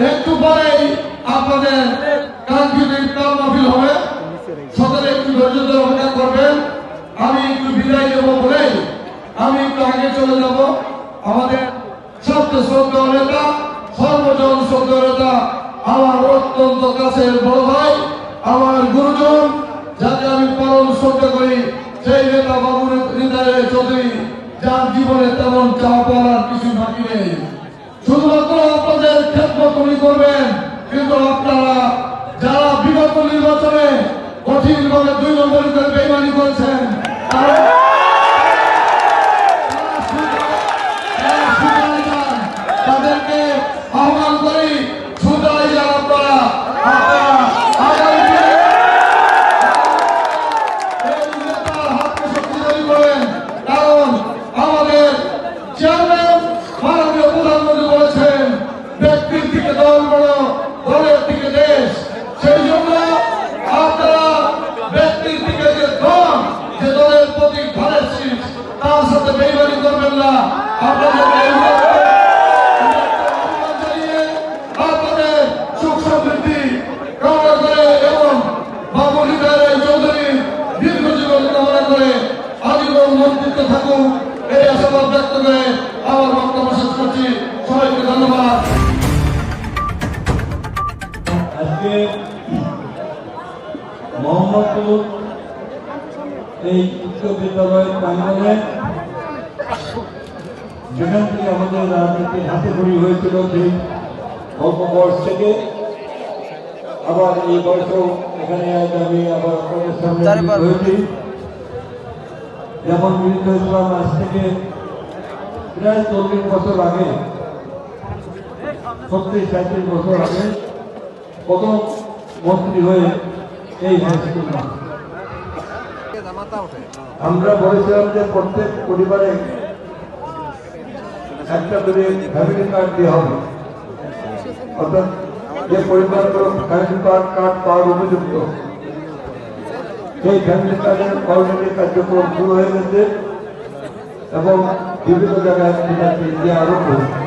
একটু পরেই আপনাদের কাঙ্ক্ষিত ইফতার মাহফিল হবে। সকলে একটু ধৈর্য ধরে অপেক্ষা করবেন। আমি একটু বিদায় দেবো বলেই আমি একটু আগে চলে যাব। আমাদের সবচেয়ে শ্রদ্ধেয় নেতা, সর্বজন শ্রদ্ধেয় নেতা, আমার অত্যন্ত কাছের বড় ভাই, আমার গুরুজন, যাকে আমি পরম শ্রদ্ধা করি, সেই নেতা বাবু হৃদয় চৌধুরী, যার জীবনে তেমন চাওয়া পাওয়ার কিছু বাকি নেই। শুধুমাত্র আপনাদের খেদমত উনি করবেন, কিন্তু আপনারা যারা বিগত নির্বাচনে কঠিনভাবে 2 নম্বরী করে বেইমানি করেছেন, তাদেরকে আহ্বান করি সুদাই যান আপনারা আগামী দিনে হাতকে শক্তিশালী করেন। কারণ আমাদের চেয়ারম্যান মাননীয় প্রধানমন্ত্রী বলেছেন, ব্যক্তির দিকে দল বড়, দলের দিকে দেশ। সেই জন্য আপনারা ব্যক্তির দিকে যে দল, যে দলের প্রতি ঘরের শীষ, তার সাথে বেইমানি করবেন না। আপনাদের সুখ সমৃদ্ধি কামনা করে এবং বাবু হৃদয় চৌধুরীর দীর্ঘ জীবন কামনা করে আজীবন মন্ত্রিত্ব থাকুক, এই আশাবাদ ব্যক্ত করে আমার বক্তব্য শেষ করছি। সবাইকে ধন্যবাদ। আজকে মোহাম্মদপুর এই উচ্চ বিদ্যালয় প্রাঙ্গণে যেখান থেকে আমাদের রাজনীতির হাতে খড়ি হয়েছিল, সেই অল্প বয়স থেকে আবার এই বয়সেও এখানে আজ আমি আবার আপনাদের সামনে হয়েছি। যেমন মিলিত হয়েছিলাম আজ থেকে প্রায় 40 বছর আগে, 37 বছর আগে প্রথম মন্ত্রী হয়ে এই হাইস্কুল। আমরা বলেছিলাম যে প্রত্যেক পরিবারে একটা করে ফ্যামিলি কার্ড দেওয়া হবে, অর্থাৎ যে পরিবারগুলো ফ্যামিলি কার্ড পাওয়ার উপযুক্ত, সেই ফ্যামিলি কার্ডের অলরেডি কার্যক্রম শুরু হয়ে গেছে এবং বিভিন্ন জায়গায় দেওয়া আরম্ভ হয়েছে।